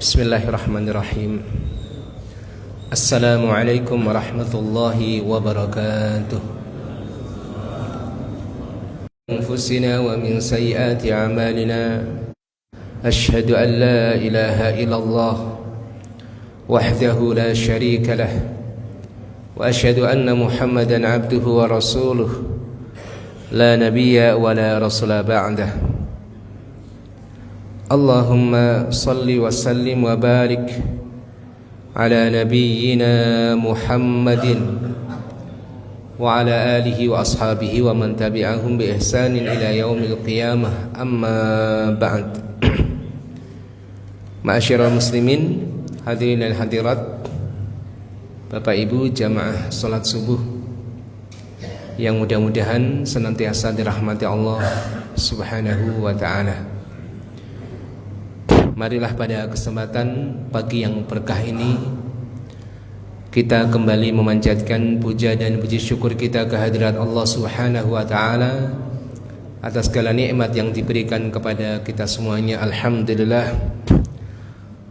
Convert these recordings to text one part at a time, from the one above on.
Bismillahirrahmanirrahim. Assalamualaikum warahmatullahi wabarakatuh. Anfusina wa min sayyiati a'malina. Ashhadu an la ilaha illallah wahdahu la syarika lah. Wa ashhadu anna Muhammadan abduhu wa rasuluh. La nabiyya wa la rasula ba'dah. Allahumma salli wa sallim wa barik ala nabiyyina Muhammadin wa ala alihi wa ashabihi wa man tabi'ahum bi ihsanin ila yaumil qiyamah, amma ba'd. Ma'asyiral muslimin, hadirin dan hadirat, Bapak Ibu jamaah salat subuh yang mudah-mudahan senantiasa dirahmati Allah Subhanahu wa ta'ala. Marilah pada kesempatan pagi yang berkah ini kita kembali memanjatkan puja dan puji syukur kita kehadirat Allah Subhanahu wa ta'ala atas segala nikmat yang diberikan kepada kita semuanya. Alhamdulillah,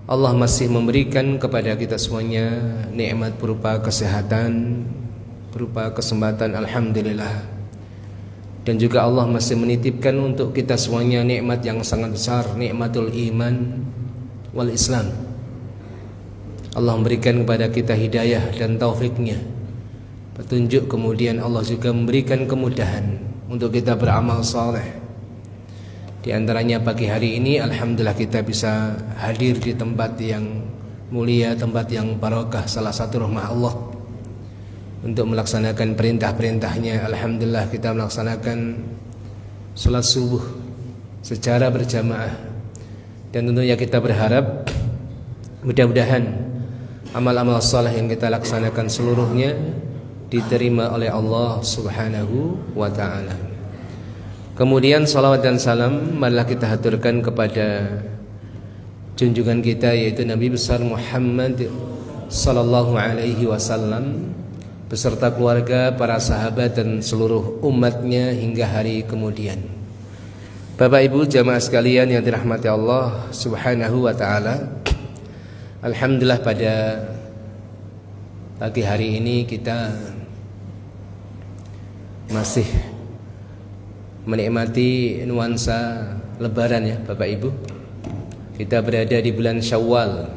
Allah masih memberikan kepada kita semuanya nikmat berupa kesehatan, berupa kesempatan. Alhamdulillah. Dan juga Allah masih menitipkan untuk kita semuanya nikmat yang sangat besar, nikmatul iman wal Islam. Allah memberikan kepada kita hidayah dan taufiknya, petunjuk, kemudian Allah juga memberikan kemudahan untuk kita beramal saleh. Di antaranya pagi hari ini alhamdulillah kita bisa hadir di tempat yang mulia, tempat yang barokah, salah satu rumah Allah, untuk melaksanakan perintah-perintahnya. Alhamdulillah kita melaksanakan salat subuh secara berjamaah. Dan tentunya kita berharap mudah-mudahan amal-amal saleh yang kita laksanakan seluruhnya diterima oleh Allah Subhanahu wa ta'ala. Kemudian salawat dan salam marilah kita haturkan kepada junjungan kita, yaitu Nabi besar Muhammad sallallahu alaihi wasallam beserta keluarga, para sahabat dan seluruh umatnya hingga hari kemudian. Bapak Ibu jamaah sekalian yang dirahmati Allah Subhanahu wa ta'ala, alhamdulillah pada pagi hari ini kita masih menikmati nuansa lebaran ya Bapak Ibu. Kita berada di bulan Syawal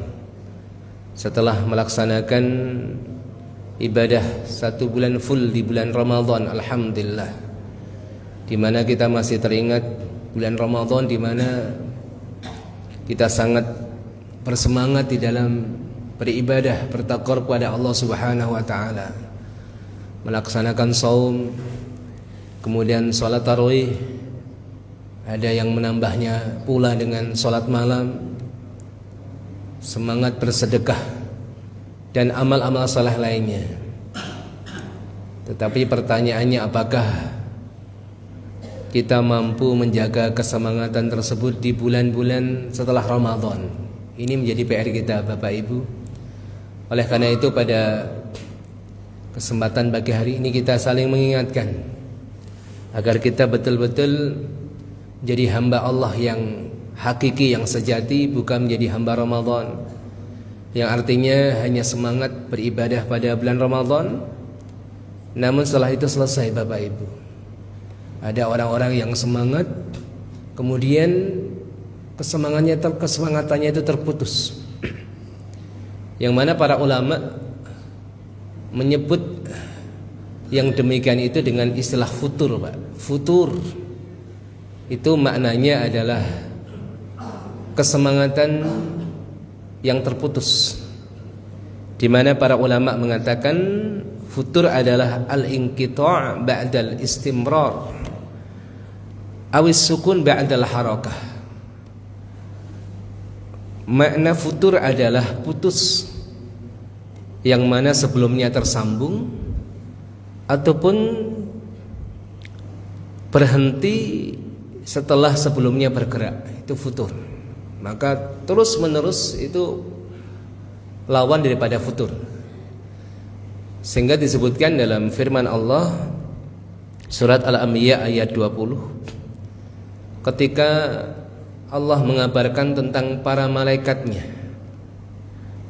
setelah melaksanakan ibadah satu bulan full di bulan Ramadan. Alhamdulillah, di mana kita masih teringat bulan Ramadan, di mana kita sangat bersemangat di dalam beribadah, bertakwa kepada Allah Subhanahu wa ta'ala, melaksanakan saum, kemudian sholat tarawih, ada yang menambahnya pula dengan sholat malam, semangat bersedekah dan amal-amal saleh lainnya. Tetapi pertanyaannya, apakah kita mampu menjaga kesemangatan tersebut di bulan-bulan setelah Ramadan? Ini menjadi PR kita Bapak Ibu. Oleh karena itu pada kesempatan pagi hari ini kita saling mengingatkan agar kita betul-betul jadi hamba Allah yang hakiki, yang sejati, bukan menjadi hamba Ramadan yang artinya hanya semangat beribadah pada bulan Ramadan, namun setelah itu selesai. Bapak Ibu, ada orang-orang yang semangat, kemudian kesemangatannya itu terputus. Yang mana para ulama menyebut yang demikian itu dengan istilah futur, Pak. Futur itu maknanya adalah kesemangatan yang terputus, di mana para ulama mengatakan futur adalah al-inqita' ba'dal istimrar awis sukun ba'dal harakah. Makna futur adalah putus, yang mana sebelumnya tersambung ataupun berhenti setelah sebelumnya bergerak, itu futur. Maka terus menerus itu lawan daripada futur. Sehingga disebutkan dalam firman Allah surat Al-Anbiya ayat 20, ketika Allah mengabarkan tentang para malaikatnya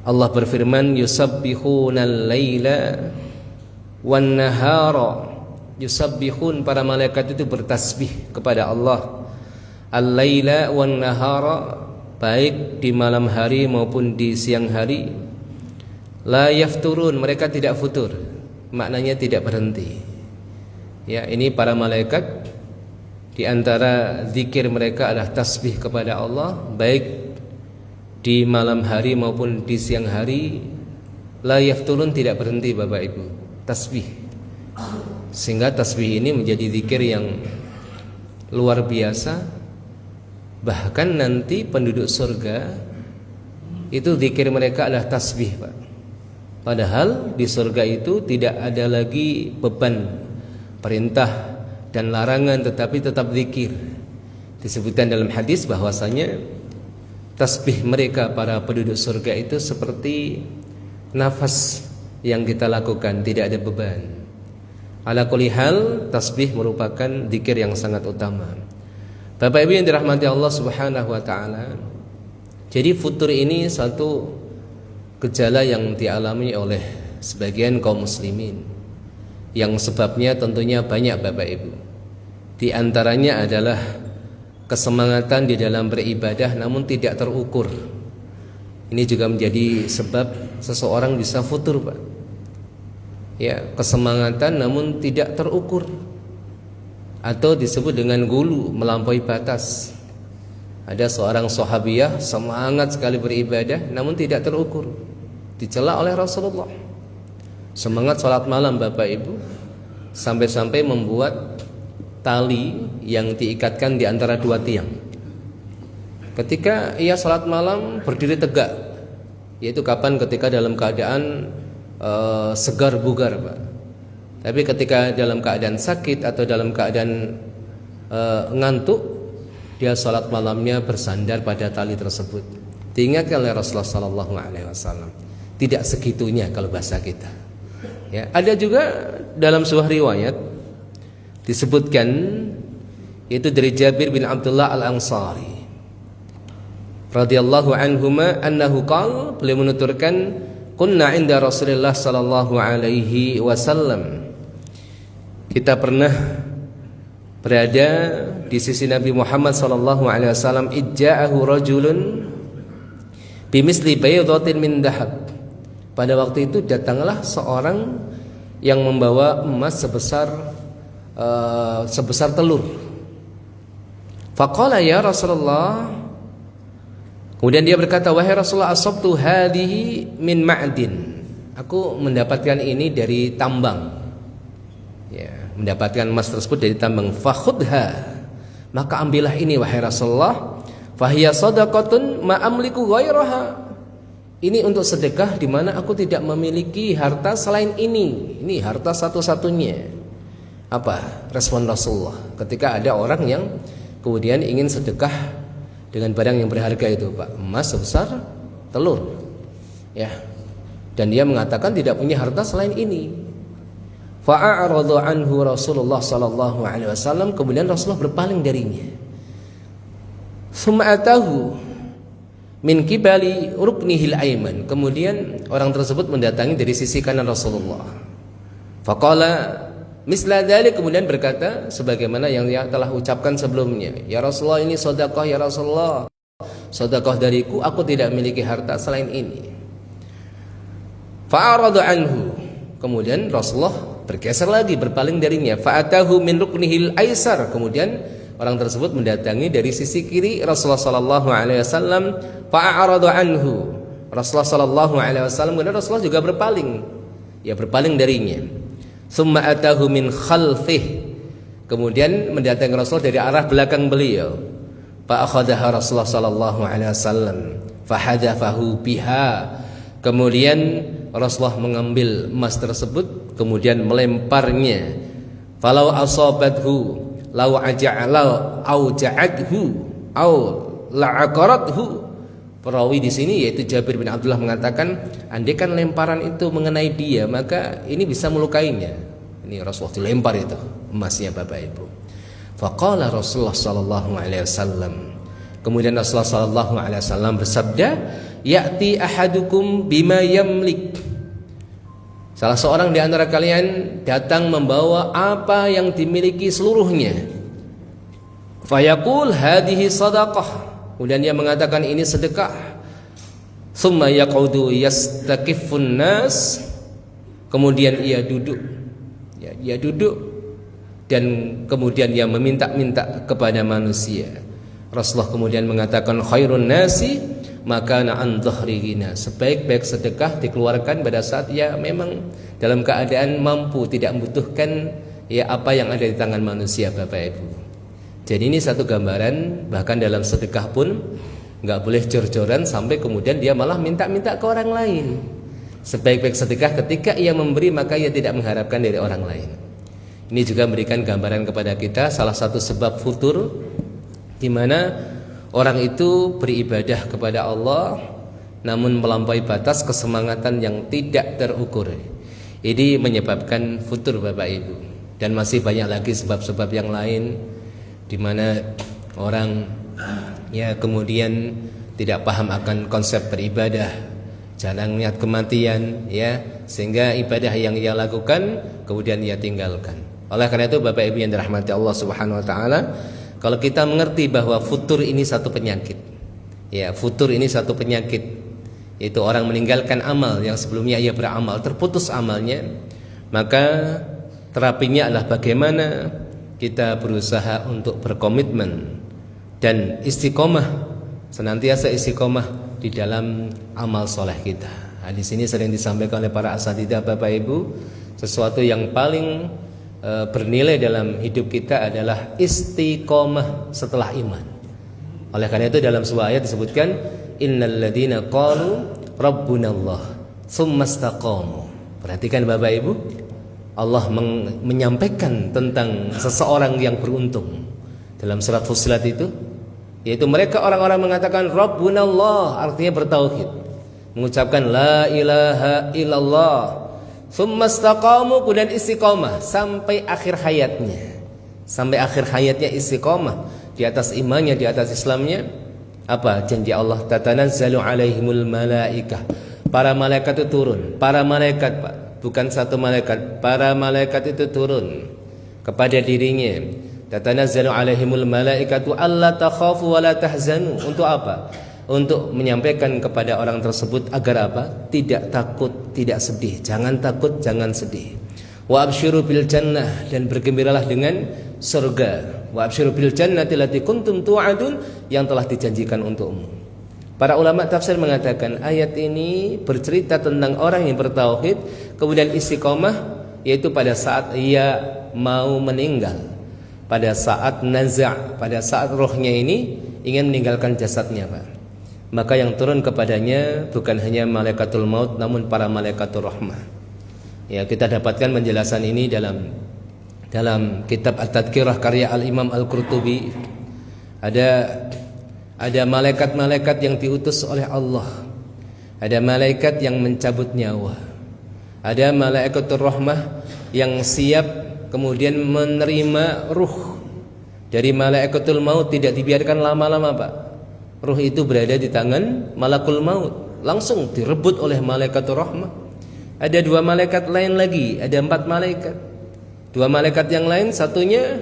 Allah berfirman, yusabbihunal laila wan nahara. Yusabbihun, para malaikat itu bertasbih kepada Allah, al-laila wan nahara, baik di malam hari maupun di siang hari. La yafturun, mereka tidak futur, maknanya tidak berhenti. Ya, ini para malaikat, di antara zikir mereka adalah tasbih kepada Allah, baik di malam hari maupun di siang hari. La yafturun, tidak berhenti Bapak Ibu, tasbih. Sehingga tasbih ini menjadi zikir yang luar biasa. Bahkan nanti penduduk surga itu zikir mereka adalah tasbih, Pak. Padahal di surga itu tidak ada lagi beban perintah dan larangan, tetapi tetap zikir. Disebutkan dalam hadis bahwasanya tasbih mereka para penduduk surga itu seperti nafas yang kita lakukan, tidak ada beban. Ala kulli hal, tasbih merupakan zikir yang sangat utama. Bapak Ibu yang dirahmati Allah Subhanahu wa taala. Jadi futur ini satu gejala yang dialami oleh sebagian kaum muslimin, yang sebabnya tentunya banyak Bapak Ibu. Di antaranya adalah kesemangatan di dalam beribadah namun tidak terukur. Ini juga menjadi sebab seseorang bisa futur, Pak. Ya, kesemangatan namun tidak terukur, atau disebut dengan gulu, melampaui batas. Ada seorang sahabiyah semangat sekali beribadah namun tidak terukur, dicela oleh Rasulullah. Semangat sholat malam Bapak Ibu, sampai-sampai membuat tali yang diikatkan di antara dua tiang. Ketika ia sholat malam berdiri tegak, yaitu kapan? Ketika dalam keadaan segar bugar, Pak. Tapi ketika dalam keadaan sakit atau dalam keadaan ngantuk, dia sholat malamnya bersandar pada tali tersebut. Diingatkan oleh Rasulullah SAW. Tidak segitunya kalau bahasa kita. Ya, ada juga dalam sebuah riwayat disebutkan, yaitu dari Jabir bin Abdullah Al-Ansari radhiyallahu anhuma annahu qala, beliau menuturkan, kunna inda Rasulullah sallallahu alaihi wasallam, kita pernah berada di sisi Nabi Muhammad sallallahu alaihi wasallam, ijja'ahu rajulun bimisli baydatin min dahab. Pada waktu itu datanglah seorang yang membawa emas sebesar telur. Faqala ya Rasulullah, kemudian dia berkata, wahai Rasulullah, asabtu hadhihi min ma'din, aku mendapatkan ini dari tambang. Ya, mendapatkan emas tersebut dari tambang. Fakhudha, maka ambillah ini wahai Rasulullah. Fahiya sadaqatun ma amliku ghairaha, ini untuk sedekah di mana aku tidak memiliki harta selain ini. Ini harta satu-satunya. Apa respon Rasulullah ketika ada orang yang kemudian ingin sedekah dengan barang yang berharga itu, Pak, emas sebesar telur, ya, dan dia mengatakan tidak punya harta selain ini. Fa'aradu anhu Rasulullah sallallahu alaihi wasallam, kemudian Rasulullah berpaling darinya. Summa atahu min kibali ruknihil aiman, kemudian orang tersebut mendatangi dari sisi kanan Rasulullah. Faqala misla dzalik, kemudian berkata sebagaimana yang dia telah ucapkan sebelumnya, ya Rasulullah, ini sedekah ya Rasulullah, sedekah dariku, aku tidak memiliki harta selain ini. Fa'aradu anhu, kemudian Rasulullah bergeser lagi, berpaling darinya. Fa'atahu min ruknihil aisar, kemudian orang tersebut mendatangi dari sisi kiri Rasulullah sallallahu alaihi wasallam. Fa'aradu anhu, Rasulullah sallallahu alaihi wasallam, kemudian Rasulullah juga berpaling, ya, berpaling darinya. Summa atahu min khalfih, kemudian mendatangi Rasul dari arah belakang beliau. Fa akhadaha Rasulullah sallallahu alaihi wasallam fa hadafahu biha, kemudian Rasulullah mengambil emas tersebut kemudian melemparnya. Falau asabathu law aja'alau au ja'adhu au la'aqarathu. Perawi di sini yaitu Jabir bin Abdullah mengatakan, andaikan lemparan itu mengenai dia maka ini bisa melukainya. Ini Rasulullah dilempar itu emasnya Bapak Ibu. Faqala Rasulullah sallallahu alaihi wasallam, kemudian Rasulullah sallallahu alaihi wasallam bersabda, ya'ti ahadukum bima yamlik. Salah seorang di antara kalian datang membawa apa yang dimiliki seluruhnya. Fayaqul hadhihi sadaqah. Kemudian dia mengatakan ini sedekah. Tsumma yaqudu yastaqiffun nas. Kemudian ia duduk. Ya, dia duduk dan kemudian dia meminta-minta kepada manusia. Rasulullah kemudian mengatakan khairun nasi makana an dhahri ghina. Sebaik-baik sedekah dikeluarkan pada saat ia memang dalam keadaan mampu, tidak membutuhkan ya apa yang ada di tangan manusia, Bapak Ibu. Jadi ini satu gambaran, bahkan dalam sedekah pun nggak boleh jor-joran sampai kemudian dia malah minta-minta ke orang lain. Sebaik-baik sedekah ketika ia memberi maka ia tidak mengharapkan dari orang lain. Ini juga memberikan gambaran kepada kita salah satu sebab futur di mana orang itu beribadah kepada Allah namun melampaui batas kesemangatan yang tidak terukur. Ini menyebabkan futur, Bapak Ibu. Dan masih banyak lagi sebab-sebab yang lain di mana orang ya kemudian tidak paham akan konsep beribadah, jarang niat kematian ya, sehingga ibadah yang ia lakukan kemudian ia tinggalkan. Oleh karena itu Bapak Ibu yang dirahmati Allah Subhanahu wa taala, kalau kita mengerti bahwa futur ini satu penyakit. Ya, futur ini satu penyakit. Yaitu orang meninggalkan amal yang sebelumnya ia beramal, terputus amalnya, maka terapinya adalah bagaimana kita berusaha untuk berkomitmen dan istiqomah, senantiasa istiqomah di dalam amal soleh kita. Nah, di sini sering disampaikan oleh para asatidzah Bapak Ibu, sesuatu yang paling bernilai dalam hidup kita adalah istiqomah setelah iman. Oleh karena itu dalam sebuah ayat disebutkan innal ladzina qalu rabbunallah tsumma istaqamu. Perhatikan Bapak Ibu, Allah menyampaikan tentang seseorang yang beruntung dalam surat Fussilat itu, yaitu mereka orang-orang mengatakan rabbunallah, artinya bertauhid, mengucapkan la ilaha illallah, tsumma istaqamu, kemudian istiqomah sampai akhir hayatnya. Sampai akhir hayatnya istiqomah di atas imannya, di atas Islamnya. Apa janji Allah? Tatanazzalu alaihimul malaikah. Para malaikat itu turun. Para malaikat, Pak, bukan satu malaikat. Para malaikat itu turun kepada dirinya. Tatanazzalu alaihimul malaikatu alla takhafu wa la tahzanu. Untuk apa? Untuk menyampaikan kepada orang tersebut agar apa? Tidak takut, tidak sedih. Jangan takut, jangan sedih. Wa absyiru bil jannah, dan bergembiralah dengan surga. Wa absyiru bil jannati allati kuntum tu'adun, yang telah dijanjikan untukmu. Para ulama tafsir mengatakan ayat ini bercerita tentang orang yang bertauhid kemudian istiqomah, yaitu pada saat ia mau meninggal, pada saat naza', pada saat rohnya ini ingin meninggalkan jasadnya, Pak. Maka yang turun kepadanya bukan hanya malaikatul maut namun para malaikatul rahmah. Ya, kita dapatkan penjelasan ini dalam kitab At-Tadhkirah karya Al-Imam Al-Qurtubi. Ada malaikat-malaikat yang diutus oleh Allah. Ada malaikat yang mencabut nyawa. Ada malaikatul rahmah yang siap kemudian menerima ruh dari malaikatul maut, tidak dibiarkan lama-lama, Pak. Ruh itu berada di tangan malakul maut, langsung direbut oleh malaikatul rahmah. Ada dua malaikat lain lagi, ada 4 malaikat. Dua malaikat yang lain, satunya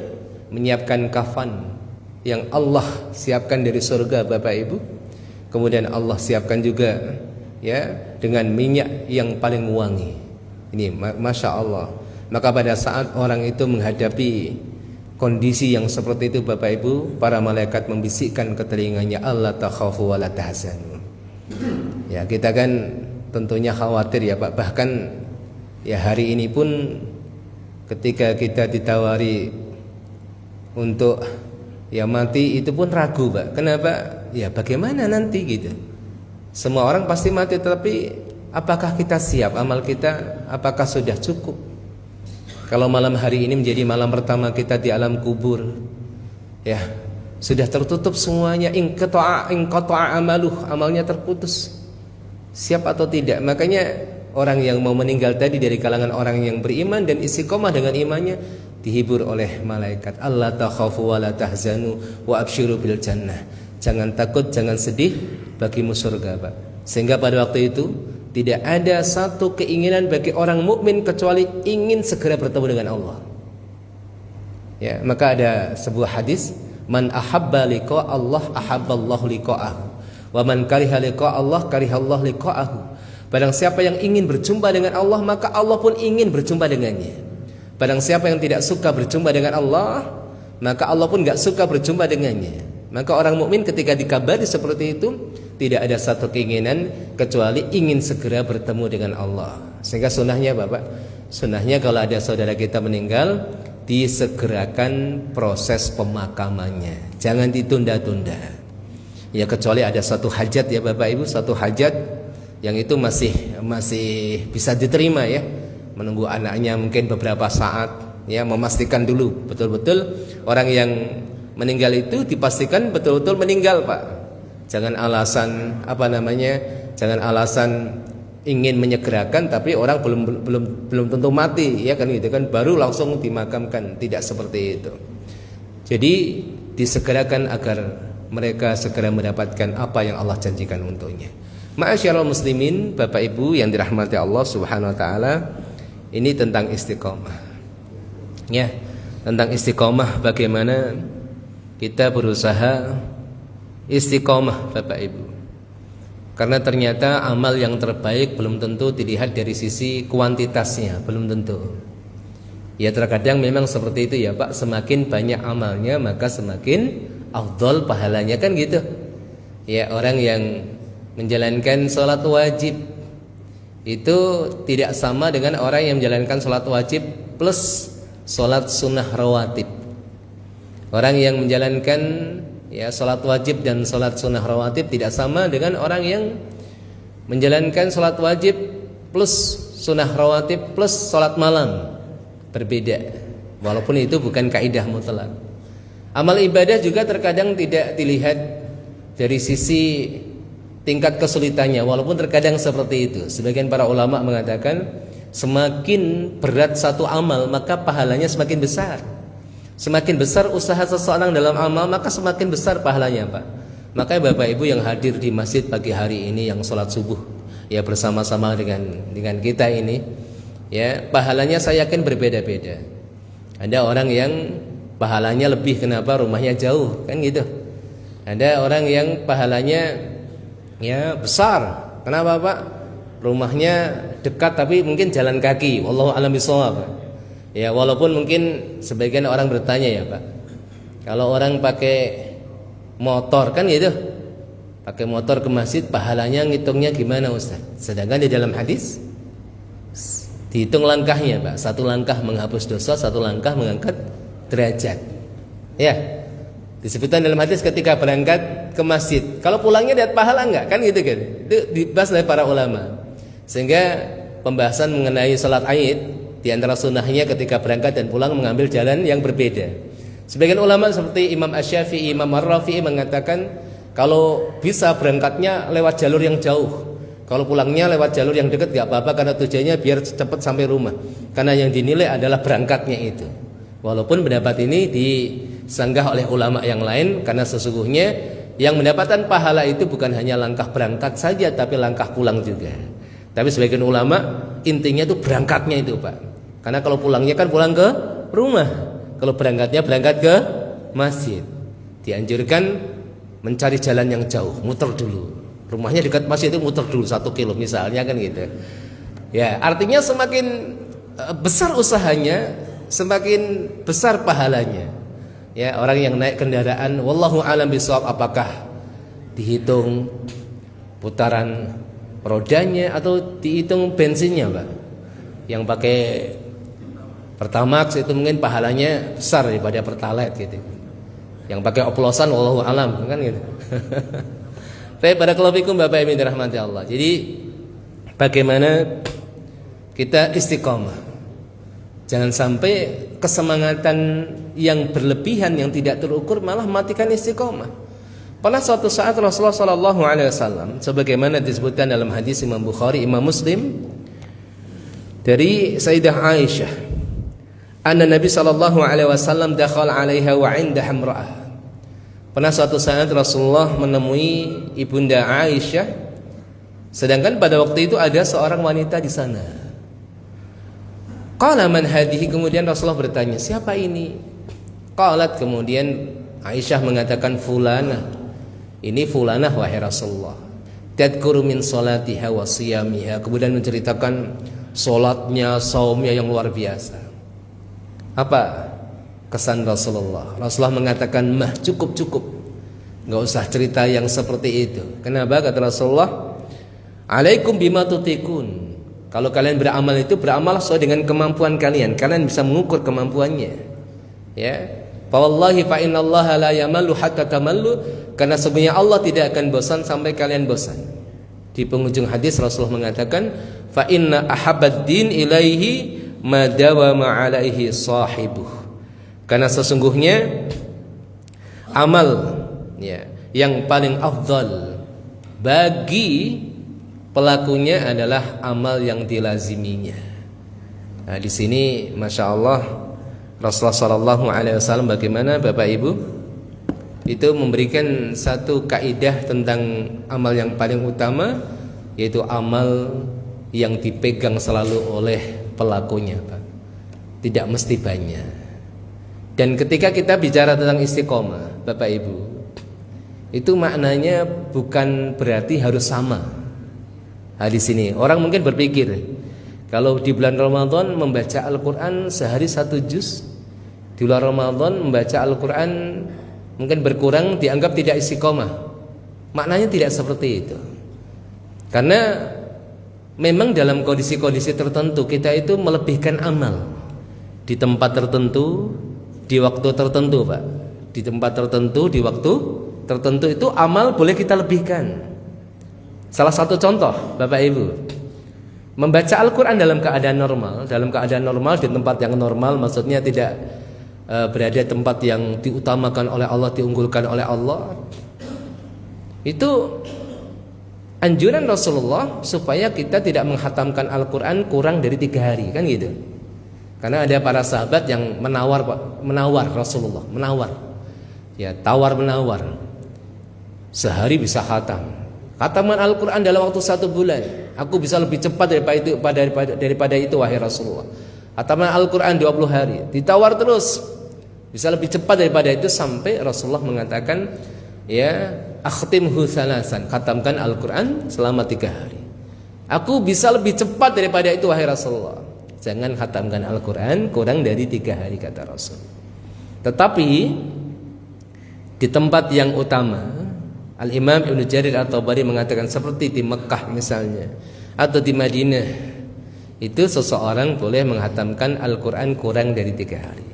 menyiapkan kafan yang Allah siapkan dari surga, Bapak Ibu. Kemudian Allah siapkan juga ya dengan minyak yang paling wangi. Ini Masya Allah. Maka pada saat orang itu menghadapi kondisi yang seperti itu, Bapak Ibu, para malaikat membisikkan ke telinganya, Allah takhafu wa la tahzanu. Ya, kita kan tentunya khawatir ya, Pak. Bahkan ya hari ini pun ketika kita ditawari untuk ya mati itu pun ragu, Pak. Kenapa? Ya bagaimana nanti gitu. Semua orang pasti mati, tapi apakah kita siap? Amal kita apakah sudah cukup? Kalau malam hari ini menjadi malam pertama kita di alam kubur, ya sudah tertutup semuanya, inqata'a amaluh, amalnya terputus. Siap atau tidak? Makanya orang yang mau meninggal tadi dari kalangan orang yang beriman dan istiqomah dengan imannya dihibur oleh malaikat. Allah takhafu wa la tahzanu wa absyiru bil jannah. Jangan takut, jangan sedih, bagimu surga, Pak. Sehingga pada waktu itu tidak ada satu keinginan bagi orang mukmin kecuali ingin segera bertemu dengan Allah. Ya, maka ada sebuah hadis, man ahabba liqa Allah ahabballahu liqa'ahu, wa man kariha liqa Allah karihallahu liqa'ahu. Barang siapa yang ingin berjumpa dengan Allah, maka Allah pun ingin berjumpa dengannya. Barang siapa yang tidak suka berjumpa dengan Allah, maka Allah pun enggak suka berjumpa dengannya. Maka orang mukmin ketika dikabari seperti itu, tidak ada satu keinginan kecuali ingin segera bertemu dengan Allah. Sehingga sunnahnya Bapak, sunnahnya kalau ada saudara kita meninggal, disegerakan proses pemakamannya, jangan ditunda-tunda. Ya kecuali ada satu hajat ya Bapak Ibu, satu hajat yang itu masih bisa diterima ya, menunggu anaknya mungkin beberapa saat ya, memastikan dulu betul-betul orang yang meninggal itu dipastikan betul-betul meninggal Pak. Jangan alasan jangan alasan ingin menyegerakan tapi orang belum tentu mati ya kan gitu kan, baru langsung dimakamkan, tidak seperti itu. Jadi disegerakan agar mereka segera mendapatkan apa yang Allah janjikan untuknya. Ma'asyiral muslimin, Bapak Ibu yang dirahmati Allah Subhanahu wa taala, ini tentang istiqomah. Ya, tentang istiqomah, bagaimana kita berusaha istiqomah Bapak Ibu. Karena ternyata amal yang terbaik belum tentu dilihat dari sisi kuantitasnya, belum tentu. Ya terkadang memang seperti itu ya Pak, semakin banyak amalnya maka semakin afdol pahalanya kan gitu. Ya orang yang menjalankan sholat wajib itu tidak sama dengan orang yang menjalankan sholat wajib plus sholat sunnah rawatib. Orang yang menjalankan ya sholat wajib dan sholat sunnah rawatib tidak sama dengan orang yang menjalankan sholat wajib plus sunnah rawatib plus sholat malam. Berbeda, walaupun itu bukan kaidah mutlak. Amal ibadah juga terkadang tidak dilihat dari sisi tingkat kesulitannya, walaupun terkadang seperti itu. Sebagian para ulama mengatakan semakin berat satu amal maka pahalanya semakin besar. Semakin besar usaha seseorang dalam amal maka semakin besar pahalanya Pak. Makanya Bapak Ibu yang hadir di masjid pagi hari ini yang sholat subuh ya bersama-sama dengan kita ini, ya pahalanya saya yakin berbeda-beda. Ada orang yang pahalanya lebih, kenapa? Rumahnya jauh kan gitu. Ada orang yang pahalanya ya besar, kenapa Pak? Rumahnya dekat tapi mungkin jalan kaki. Wallahu a'lam bishawab. Ya walaupun mungkin sebagian orang bertanya ya Pak, kalau orang pakai motor kan gitu, pakai motor ke masjid pahalanya ngitungnya gimana Ustaz? Sedangkan di dalam hadis dihitung langkahnya Pak, satu langkah menghapus dosa, satu langkah mengangkat derajat. Ya disebutkan dalam hadis ketika berangkat ke masjid, kalau pulangnya dapat pahala enggak? Kan gitu kan. Itu dibahas oleh para ulama. Sehingga pembahasan mengenai salat Aid di antara sunnahnya ketika berangkat dan pulang mengambil jalan yang berbeda. Sebagian ulama seperti Imam Asy-Syafi'i, Imam Ar-Rafi'i mengatakan kalau bisa berangkatnya lewat jalur yang jauh, kalau pulangnya lewat jalur yang dekat gak apa-apa, karena tujuannya biar cepat sampai rumah. Karena yang dinilai adalah berangkatnya itu. Walaupun pendapat ini disanggah oleh ulama yang lain, karena sesungguhnya yang mendapatkan pahala itu bukan hanya langkah berangkat saja, tapi langkah pulang juga. Tapi sebagian ulama intinya itu berangkatnya itu Pak. Karena kalau pulangnya kan pulang ke rumah, kalau berangkatnya berangkat ke masjid. Dianjurkan mencari jalan yang jauh, muter dulu. Rumahnya dekat masjid itu muter dulu 1 kilo misalnya kan gitu. Ya artinya semakin besar usahanya, semakin besar pahalanya. Ya orang yang naik kendaraan, wallahu a'lam bishawab, apakah dihitung putaran rodanya atau dihitung bensinnya Pak? Yang pakai Pertamax itu mungkin pahalanya besar daripada Pertalite gitu. Yang pakai oplosan wallahu alam kan gitu. Tapi pada kalafikum Bapak Ibu dirahmati Allah. Jadi bagaimana kita istiqomah? Jangan sampai kesemangatan yang berlebihan yang tidak terukur malah matikan istiqomah. Pernah suatu saat Rasulullah SAW, sebagaimana disebutkan dalam hadis Imam Bukhari, Imam Muslim, dari Sayyidah Aisyah, anna Nabi SAW dakhala 'alaiha wa 'indaha imra'ah. Pernah suatu saat Rasulullah menemui ibunda Aisyah Sedangkan pada waktu itu ada seorang wanita di sana. Qala man hadhihi, kemudian Rasulullah bertanya, siapa ini? Qalat, kemudian Aisyah mengatakan, fulanah. Ini fulanah wahai Rasulullah. Tadkuru min salatiha wa siyamiha, kemudian menceritakan salatnya, saumnya yang luar biasa. Apa kesan Rasulullah? Rasulullah mengatakan, mah, cukup, enggak usah cerita yang seperti itu. Kenapa? Kata Rasulullah, alaikum bima tutikun. Kalau kalian beramal itu, beramal sesuai dengan kemampuan kalian. Kalian bisa mengukur kemampuannya. Ya. Fa wallahi fa innallaha la yamallu hatta tamallu, karena sebenarnya Allah tidak akan bosan sampai kalian bosan. Di penghujung hadis Rasulullah mengatakan, fa inna ahabbad din ilaihi ma dawama alaihi sahibuh. Karena sesungguhnya amal, ya, yang paling afdal bagi pelakunya adalah amal yang dilaziminya. Nah, di sini masya Allah Rasulullah Shallallahu Alaihi Wasallam bagaimana Bapak Ibu itu memberikan satu kaidah tentang amal yang paling utama, yaitu amal yang dipegang selalu oleh pelakunya, Pak. Tidak mesti banyak. Dan ketika kita bicara tentang istiqomah, Bapak Ibu, itu maknanya bukan berarti harus sama. Nah, di sini orang mungkin berpikir, kalau di bulan Ramadan membaca Al-Quran sehari 1 juz, di bulan Ramadan membaca Al-Quran mungkin berkurang, dianggap tidak istiqomah. Maknanya tidak seperti itu. Karena memang dalam kondisi-kondisi tertentu kita itu melebihkan amal di tempat tertentu, di waktu tertentu, Pak. Di tempat tertentu, di waktu tertentu itu amal boleh kita lebihkan. Salah satu contoh, Bapak Ibu, membaca Al-Quran dalam keadaan normal di tempat yang normal, maksudnya tidak berada di tempat yang diutamakan oleh Allah, diunggulkan oleh Allah. Itu anjuran Rasulullah supaya kita tidak menghatamkan Al-Quran kurang dari 3 hari, kan gitu. Karena ada para sahabat yang menawar Rasulullah, ya, tawar menawar, sehari bisa khatam. Khataman Al-Quran dalam waktu 1 bulan, aku bisa lebih cepat daripada itu wahai Rasulullah. Khataman Al-Quran 20 hari, ditawar terus, bisa lebih cepat daripada itu, sampai Rasulullah mengatakan, ya, akhtimhu salasan, khatamkan Al-Quran selama 3 hari. Aku bisa lebih cepat daripada itu wahai Rasulullah. Jangan khatamkan Al-Quran kurang dari 3 hari, kata Rasul. Tetapi di tempat yang utama, Al-Imam Ibn Jarir At-Tabari mengatakan seperti di Mekah misalnya, atau di Madinah, itu seseorang boleh menghatamkan Al-Quran kurang dari 3 hari.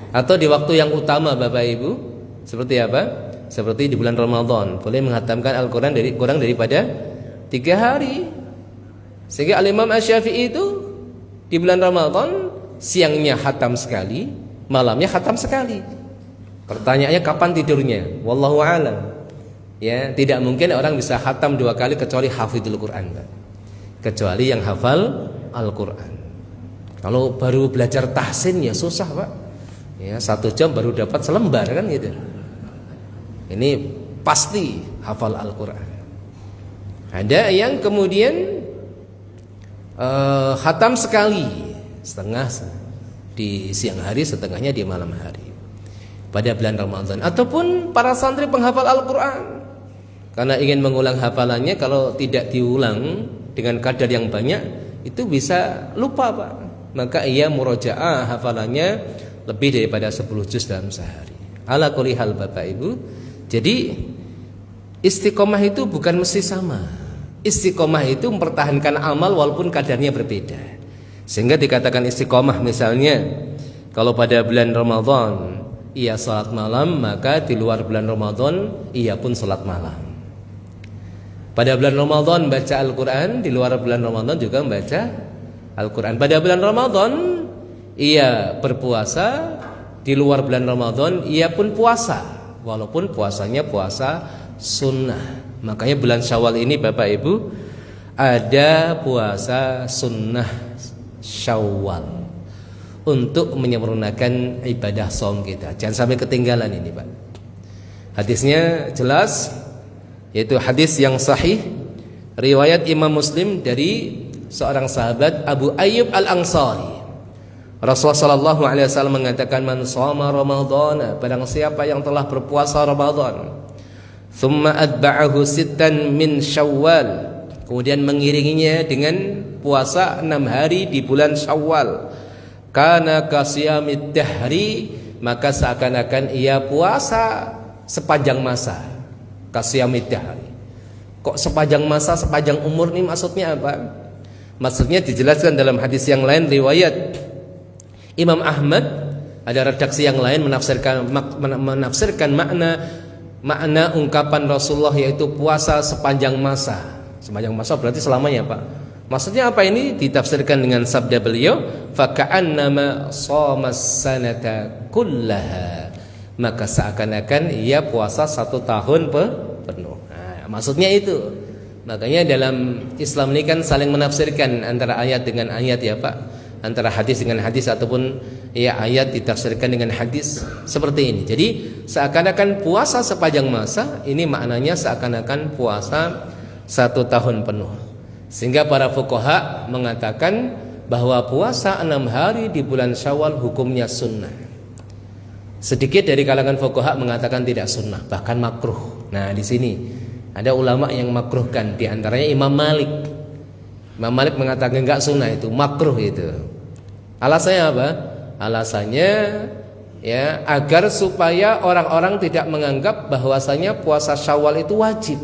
Atau di waktu yang utama, Bapak Ibu, seperti apa? Seperti di bulan Ramadan, boleh menghatamkan Al-Quran kurang daripada 3 hari. Sehingga Al-Imam Asy-Syafi'i itu di bulan Ramadan siangnya khatam sekali, malamnya khatam sekali. Pertanyaannya kapan tidurnya? Wallahu a'lam. Ya, tidak mungkin orang bisa khatam 2 kali kecuali hafidhul Quran, Pak. Kecuali yang hafal Al-Quran. Kalau baru belajar tahsin ya susah, Pak. Ya, 1 jam baru dapat selembar, kan gitu. Ini pasti hafal Al-Quran. Ada yang kemudian khatam sekali, setengah di siang hari, setengahnya di malam hari pada bulan Ramadan. Ataupun para santri penghafal Al-Quran, karena ingin mengulang hafalannya, kalau tidak diulang dengan kadar yang banyak, itu bisa lupa, Pak. Maka ia murojaah hafalannya lebih daripada 10 juz dalam sehari. Ala kulli hal, Bapak Ibu. Jadi istiqomah itu bukan mesti sama. Istiqomah itu mempertahankan amal walaupun kadarnya berbeda. Sehingga dikatakan istiqomah misalnya, kalau pada bulan Ramadan ia salat malam, maka di luar bulan Ramadan ia pun salat malam. Pada bulan Ramadan baca Al-Quran, di luar bulan Ramadan juga membaca Al-Quran. Pada bulan Ramadan ia berpuasa, di luar bulan Ramadan ia pun puasa, walaupun puasanya puasa sunnah. Makanya bulan Syawal ini, Bapak Ibu, ada puasa sunnah Syawal untuk menyempurnakan ibadah shaum kita. Jangan sampai ketinggalan ini, Pak. Hadisnya jelas, yaitu hadis yang sahih Riwayat Imam Muslim dari seorang sahabat Abu Ayyub Al-Ansari. Rasulullah sallallahu alaihi wasallam mengatakan, man shoma ramadhana, barang siapa yang telah berpuasa Ramadan, thumma atba'ahu sittan min Syawal, kemudian mengiringinya dengan puasa 6 hari di bulan Syawal, kana kasiyamid dahri, maka seakan-akan ia puasa sepanjang masa. Kasiyamid dahri, kok sepanjang masa, sepanjang umur, ini maksudnya apa? Maksudnya dijelaskan dalam hadis yang lain riwayat Imam Ahmad, ada redaksi yang lain menafsirkan makna ungkapan Rasulullah, yaitu puasa sepanjang masa. Sepanjang masa berarti selamanya, Pak. Maksudnya apa ini? Ditafsirkan dengan sabda beliau, faka'annama shamas sanata kullaha, maka seakan-akan ia puasa 1 tahun penuh. Nah, maksudnya itu. Makanya dalam Islam ini kan saling menafsirkan antara ayat dengan ayat, ya Pak, antara hadis dengan hadis, ataupun ya ayat ditafsirkan dengan hadis, seperti ini. Jadi seakan-akan puasa sepanjang masa, ini maknanya seakan-akan puasa 1 tahun penuh. Sehingga para fuqaha mengatakan bahwa puasa 6 hari di bulan Syawal hukumnya sunnah. Sedikit dari kalangan fuqaha mengatakan tidak sunnah, bahkan makruh. Nah, di sini ada ulama yang makruhkan, di antaranya Imam Malik. Imam Malik mengatakan enggak sunnah, itu makruh itu. Alasannya apa? Alasannya ya agar supaya orang-orang tidak menganggap bahwasanya puasa Syawal itu wajib.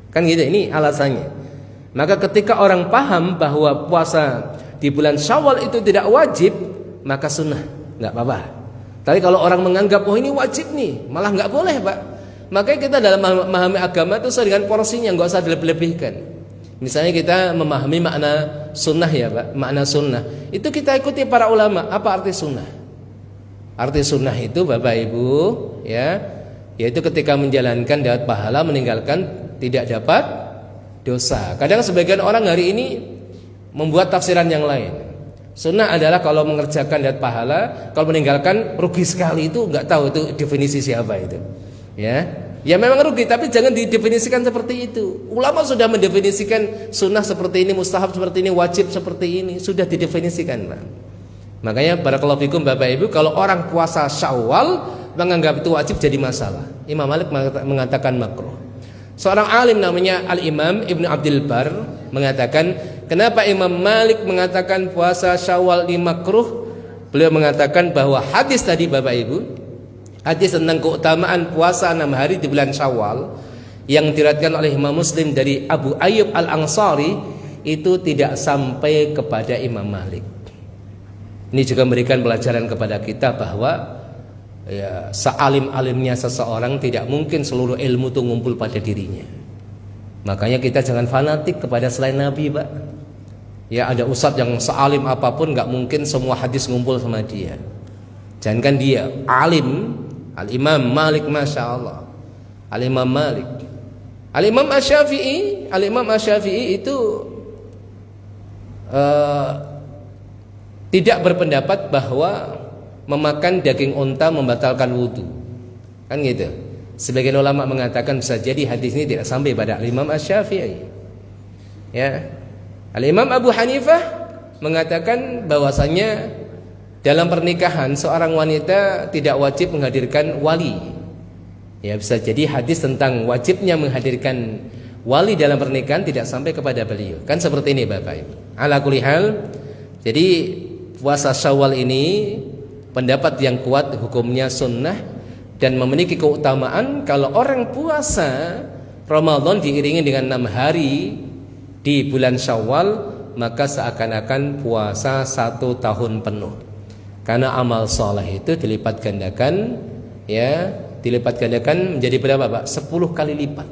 Kan gitu, ini alasannya. Maka ketika orang paham bahwa puasa di bulan Syawal itu tidak wajib, maka sunnah, enggak apa-apa. Tapi kalau orang menganggap oh ini wajib nih, malah enggak boleh, Pak. Makanya kita dalam memahami agama itu sesuai dengan porsinya, enggak usah dilebih-lebihkan. Misalnya kita memahami makna sunnah, ya Pak, makna sunnah itu kita ikuti para ulama. Apa arti sunnah? Arti sunnah itu Bapak Ibu, ya, yaitu ketika menjalankan dapat pahala, meninggalkan tidak dapat dosa. Kadang sebagian orang hari ini membuat tafsiran yang lain. Sunnah adalah kalau mengerjakan dapat pahala, kalau meninggalkan rugi sekali. Itu nggak tahu itu definisi siapa itu, ya. Ya memang rugi, tapi jangan didefinisikan seperti itu. Ulama sudah mendefinisikan sunnah seperti ini, mustahab seperti ini, wajib seperti ini, sudah didefinisikan, Pak. Makanya barakallahu fikum Bapak Ibu, kalau orang puasa Syawal menganggap itu wajib jadi masalah. Imam Malik mengatakan makruh. Seorang alim namanya Al-Imam Ibnu Abdul Bar mengatakan, kenapa Imam Malik mengatakan puasa Syawal ini makruh? Beliau mengatakan bahwa hadis tadi Bapak Ibu, hadis tentang keutamaan puasa 6 hari di bulan Syawal yang diriwayatkan oleh Imam Muslim dari Abu Ayyub Al-Ansari itu tidak sampai kepada Imam Malik. Ini juga memberikan pelajaran kepada kita bahwa ya, sealim-alimnya seseorang tidak mungkin seluruh ilmu itu ngumpul pada dirinya. Makanya kita jangan fanatik kepada selain Nabi, Pak. Ya, ada ustadz yang sealim apapun nggak mungkin semua hadis ngumpul sama dia. Jangankan dia, alim Al-Imam Malik, Masya Allah, Al-Imam Malik, Al-Imam Asy-Syafi'i, Al-Imam Asy-Syafi'i itu tidak berpendapat bahwa memakan daging unta membatalkan wudu. Kan gitu. Sebagian ulama mengatakan bisa jadi hadis ini tidak sampai pada Al-Imam Asy-Syafi'i. Ya. Al-Imam Abu Hanifah mengatakan bahwasanya dalam pernikahan seorang wanita tidak wajib menghadirkan wali. Ya, bisa jadi hadis tentang wajibnya menghadirkan wali dalam pernikahan tidak sampai kepada beliau. Kan seperti ini Bapak Ibu. Ala kulli hal, jadi puasa Syawal ini pendapat yang kuat hukumnya sunnah dan memiliki keutamaan. Kalau orang puasa Ramadan diiringi dengan 6 hari di bulan Syawal, maka seakan-akan puasa 1 tahun penuh. Karena amal soleh itu dilipat gandakan, ya, dilipat gandakan menjadi berapa, Pak? 10 kali lipat.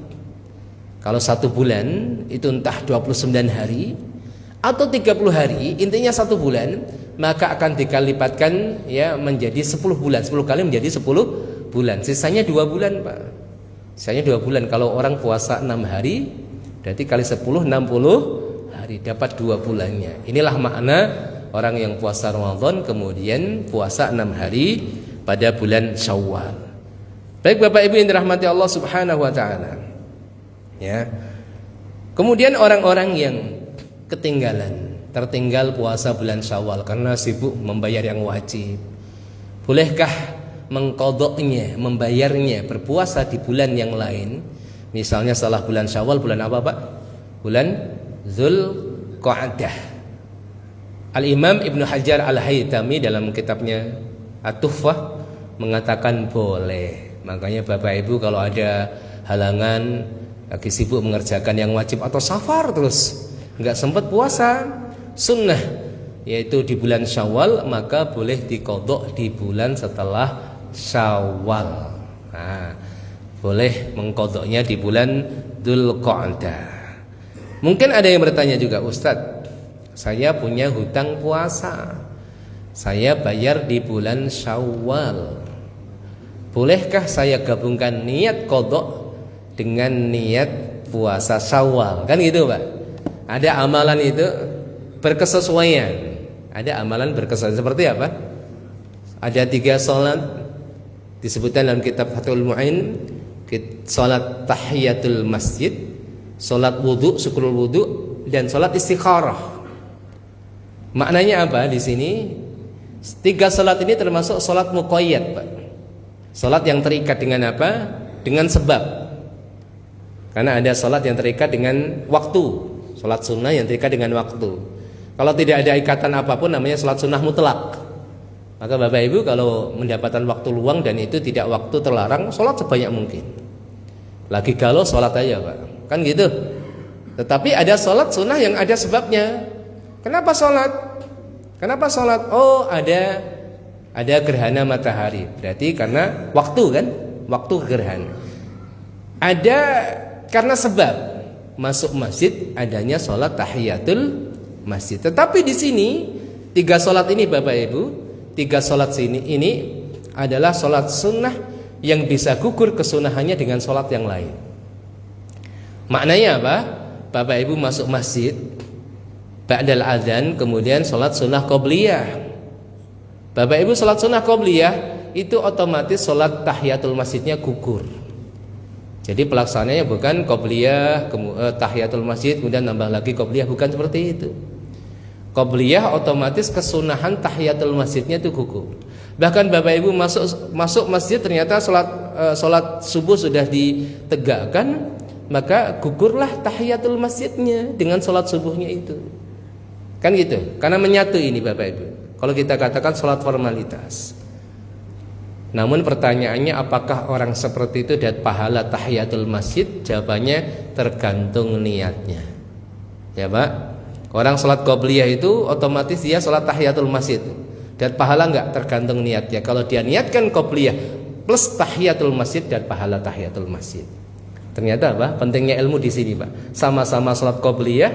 Kalau 1 bulan itu entah 29 hari atau 30 hari, intinya 1 bulan, maka akan dikalipatkan ya menjadi 10 bulan. 10 kali menjadi 10 bulan. Sisanya 2 bulan, Pak. Sisanya 2 bulan. Kalau orang puasa 6 hari, berarti kali 10 60 hari, dapat 2 bulannya. Inilah makna orang yang puasa Ramadan kemudian puasa 6 hari pada bulan Syawal. Baik Bapak Ibu yang dirahmati Allah Subhanahu wa taala. Ya. Kemudian orang-orang yang tertinggal puasa bulan Syawal karena sibuk membayar yang wajib, bolehkah mengqadha'nya, membayarnya, berpuasa di bulan yang lain? Misalnya setelah bulan Syawal, bulan apa Pak? Bulan Dzulqa'dah. Al-Imam Ibnu Hajar Al-Haytami dalam kitabnya At-Tuhfah mengatakan boleh. Makanya Bapak Ibu kalau ada halangan, lagi sibuk mengerjakan yang wajib atau safar terus nggak sempat puasa sunnah, yaitu di bulan Syawal, maka boleh diqadha di bulan setelah Syawal. Nah, boleh mengqadhanya di bulan Dzulqa'dah. Mungkin ada yang bertanya juga, Ustadz, saya punya hutang puasa, saya bayar di bulan Syawal, bolehkah saya gabungkan niat qadha dengan niat puasa Syawal? Kan gitu Pak. Ada amalan itu berkesesuaian. Ada amalan berkesesuaian seperti apa? Ada 3 salat disebutkan dalam kitab Fathul Mu'in, salat tahiyatul masjid, salat wudu, syukrul wudu, dan salat istikharah. Maknanya apa di sini? 3 salat ini termasuk salat muqayyad, Pak. Salat yang terikat dengan apa? Dengan sebab. Karena ada salat yang terikat dengan waktu, salat sunnah yang terikat dengan waktu. Kalau tidak ada ikatan apapun namanya salat sunnah mutlak. Maka Bapak Ibu kalau mendapatkan waktu luang dan itu tidak waktu terlarang, salat sebanyak mungkin. Lagi galau salat aja Pak, kan gitu. Tetapi ada salat sunnah yang ada sebabnya. Kenapa salat? Kenapa salat? Oh, ada gerhana matahari. Berarti karena waktu kan? Waktu gerhana. Ada karena sebab masuk masjid adanya salat tahiyatul masjid. Tetapi di sini 3 salat ini Bapak Ibu, 3 salat ini adalah salat sunnah yang bisa gugur kesunahannya dengan salat yang lain. Maknanya apa? Bapak Ibu masuk masjid ba'dal adzan, kemudian salat sunnah qabliyah. Bapak Ibu salat sunnah qabliyah itu otomatis salat tahiyatul masjidnya gugur. Jadi pelaksananya bukan qabliyah tahiyatul masjid kemudian nambah lagi qabliyah, bukan seperti itu. Qabliyah otomatis kesunahan tahiyatul masjidnya itu gugur. Bahkan Bapak Ibu masuk masjid ternyata salat subuh sudah ditegakkan, maka gugurlah tahiyatul masjidnya dengan salat subuhnya itu. Kan gitu. Karena menyatu ini Bapak Ibu. Kalau kita katakan salat formalitas. Namun pertanyaannya, apakah orang seperti itu dapat pahala tahiyatul masjid? Jawabannya tergantung niatnya. Ya Pak. Orang salat qabliyah itu otomatis dia salat tahiyatul masjid. Dapat pahala enggak? Tergantung niatnya. Kalau dia niatkan qabliyah plus tahiyatul masjid, dapat pahala tahiyatul masjid. Ternyata apa? Pentingnya ilmu di sini Pak. Sama-sama salat qabliyah,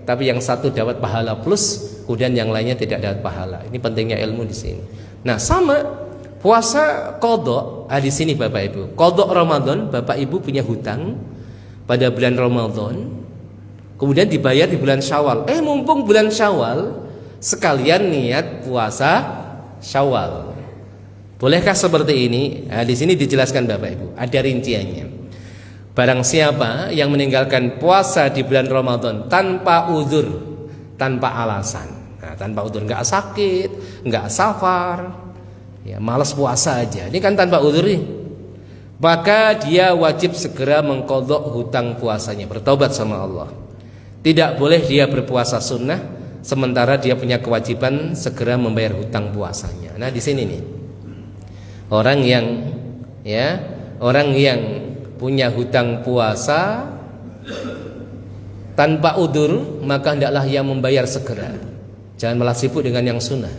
tapi yang satu dapat pahala plus, kemudian yang lainnya tidak dapat pahala. Ini pentingnya ilmu di sini. Nah, sama puasa qadha di sini Bapak Ibu. Qadha Ramadan, Bapak Ibu punya hutang pada bulan Ramadan, kemudian dibayar di bulan Syawal. Mumpung bulan Syawal, sekalian niat puasa Syawal. Bolehkah seperti ini? Di sini dijelaskan Bapak Ibu, ada rinciannya. Barang siapa yang meninggalkan puasa di bulan Ramadan tanpa uzur, tanpa alasan, tanpa uzur, nggak sakit, nggak safar, ya malas puasa aja, ini kan tanpa uzur nih, maka dia wajib segera mengqadha hutang puasanya, bertobat sama Allah. Tidak boleh dia berpuasa sunnah sementara dia punya kewajiban segera membayar hutang puasanya. Nah di sini nih orang yang punya hutang puasa tanpa udzur, maka hendaklah ia membayar segera. Jangan malah sibuk dengan yang sunnah.